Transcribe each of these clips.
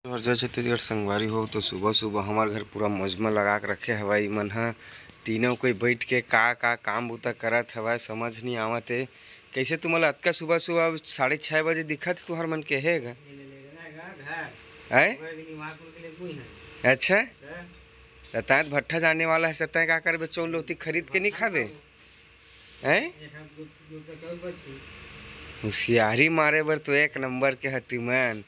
और जय छत्तीसगढ़ संगवारी हो तो सुबह सुबह हमारे घर पूरा मजमा लगा के रखे हवाई मन ह तीनों कोई बैठ के का काम बूता करत हवा समझ नहीं आवत है। कैसे तुम्हारा अतका सुबह सुबह 6:30 बजे दिखत तुहर मन के है गा है? अच्छा रतात भट्ठा जाने वाला है सत्ता का करबे चौल लोती खरीद के नहीं खाबे हैं? होशियारी मारे बर तो एक नंबर के हती मन।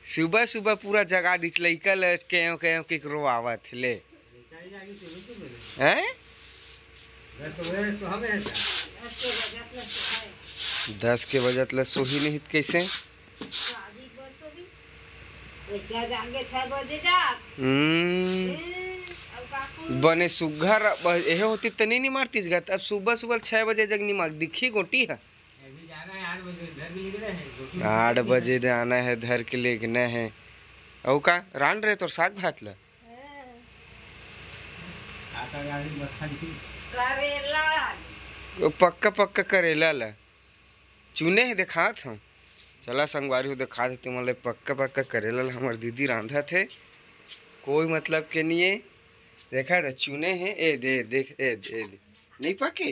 सुबह सुबह पूरा जगा दिस लइका ल केकरो आवत ले हैं? 10 के बजत ल सोही नहीं कैसे बने सुघर यह होती तनी नहीं मारतीस गत। अब सुबह सुबह 6 बजे जग नहीं मार दिखी गोटी है 8 बजे आना है धर के लेना है। औ का रान रहे तो साग भात ला पक्का पक्का करेला ला चुने है दिखात हम। चला संगवारी हो दिखा थे तुम पक्का पक्का करेला हमार दीदी रांधा थे कोई मतलब के नहीं है। देखा था चुने हैं ए दे देख ए दे नहीं पके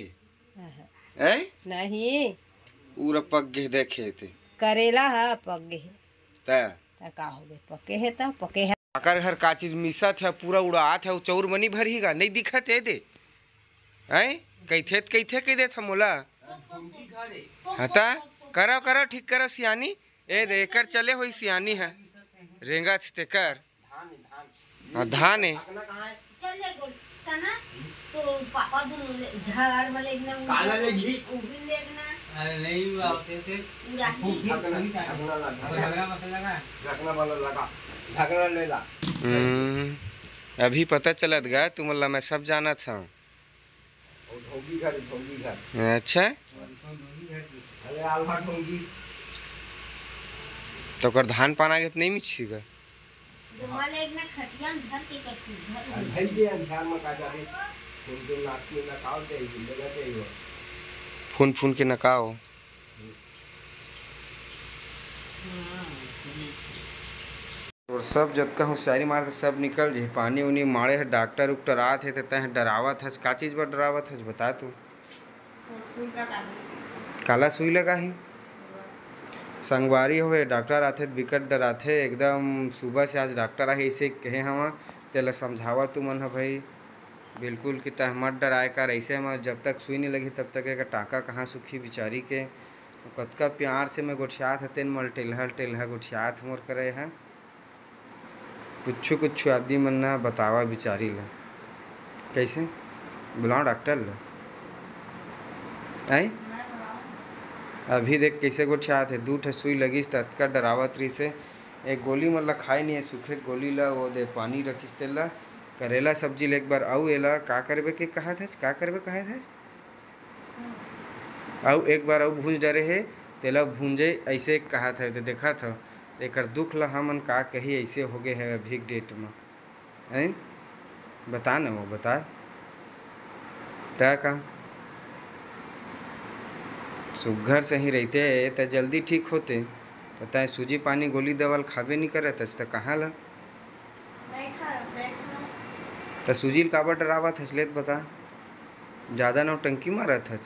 है नहीं पूरा पक गए देखे थे करेला है पक गए ता का हो गए पके है ता पके है आकर हर का चीज मिसा था पूरा उड़ात है चौर मनी भरीगा नहीं दिखत है दे हैं कई थे दे था मोला हता करो करो ठीक करो सियानी ए दे कर चले होई सियानी है रेंगा थे कर धान है तो पापा घर वाले एकदम काला ले घी अरे नहीं आते थे ढकना वाला लगा ढकना ले ला। अभी पता चलत गा तुमला मैं सब जाना था। अच्छा तो कर धान पाना के नहीं मिची गा फून फून के नकाओ और सब जब का होशियारी मारते सब निकल जाए पानी उनी मारे है डॉक्टर उक्टर आते थे तह डरावत हस का चीज़ पर डरावत हस बता तू काला सुई लगा ही संगवारी होवे डॉक्टर आते विकट डराते एकदम सुबह से आज डॉक्टर आए ऐसे कहे हम तेला समझावा तू मन भाई बिल्कुल कि तह मत डराए कर ऐसे में जब तक सुई नहीं लगी तब तक एक टाका कहाँ सुखी बिचारी के कतका प्यार से मैं गोठियात हतेन मल टेल्हा गोठियात मोर करे है कुछ आदमी मन ना बतावा बिचारी ला कैसे बुलाओ डॉक्टर ला आई अभी देख कैसे गोठियात है 2 ठे सुई लगिस तत्का डरावत रही से एक गोली मतलब खाई नहीं है सूखे गोली ला वो दे पानी रखिस तेला करेला सब्जी ले एक बार आऊ एला का करबे के कहा था आऊ एक बार आऊ भूंज डरे है तेला भूंजे ऐसे कहा था तो देखा था एक दुख ला हमन का कही ऐसे हो गए है अभी डेट में हैं बता न वो बता का सुघर से ही रहते तो जल्दी ठीक होते तो तय सूजी पानी गोली दवाल खाबे नहीं करे तो कहाँ ला तो सूजी काबर डरावा था ले बता ज़्यादा नौटंकी मारा था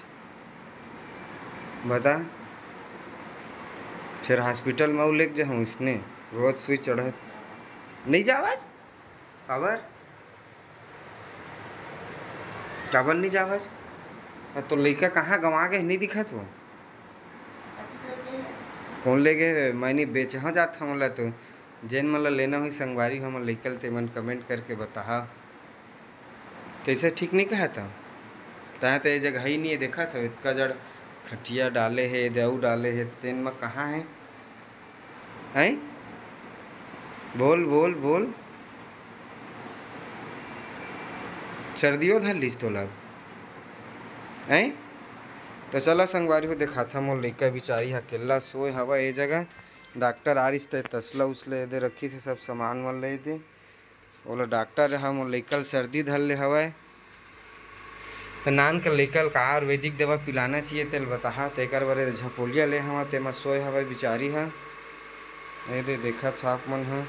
बता फिर हॉस्पिटल में ले जाऊँ इसने रोज सुई चढ़त नहीं जावाज काबर नहीं जावाज तो लड़का कहाँ गंवा गए नहीं दिखा तो कौन ले गए मैंने बेच हाँ जात हमला तो जैन मतलब लेना हुई संगवारी हम लेकल ते मन कमेंट करके बता कैसे ठीक नहीं कहा था तहाँ तो ये जगह ही नहीं है देखा था इतना जड़ खटिया डाले है देऊ डाले है तेन में कहाँ है हैं बोल बोल बोल सर्दियों धर लीस तो लग हैं तो चला संगवारी हो देखा था मोर लड़का बिचारी अकेला सोए हवा ये जगह डॉक्टर आ रही तसला उसले दे रखी थे सब सामान मन ले दे बोला डॉक्टर रहा मोर लड़का सर्दी धर ले हवा तो नान के लेकल का आयुर्वेदिक दवा पिलाना चाहिए तेल बता तेकर बारे झपोलिया ले हवा तेमा सोए हवा बिचारी है ये दे देखा था आप मन है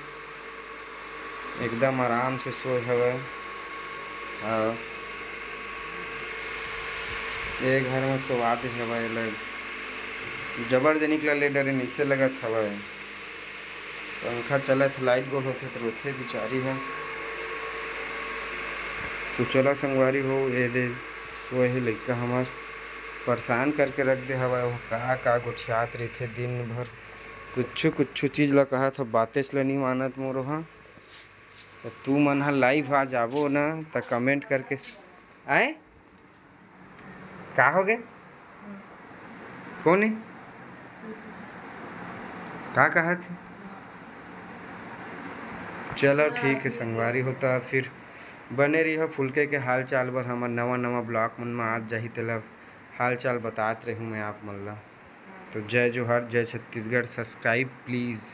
एकदम आराम से सोए हवे। हाँ, ये घर में सोवात हवे लग जबर जे निकल ले डरे नीचे लगत हवे। पंखा चलत लाइट गोल होते तो रोथे बिचारी है। तो चला संगवारी हो ये दे सोए ही लइका हमार परेशान करके रख दे हवा। वो का गोठियात रही दिन भर कुछ चीज़ ला कहा था बातें से नहीं मानत मोरो। हाँ, तो तू मन हा लाइव आ जाबो ना तो कमेंट करके आए का हो गए कौन है का कहा थे। चलो ठीक है संगवारी होता फिर बने रही हो फुलके के हाल चाल बर। हमार नवा ब्लॉग मन में आज जाही तेला हाल चाल बतात रहूँ मैं आप मन ला। तो जय जोहर, जय छत्तीसगढ़। Subscribe please.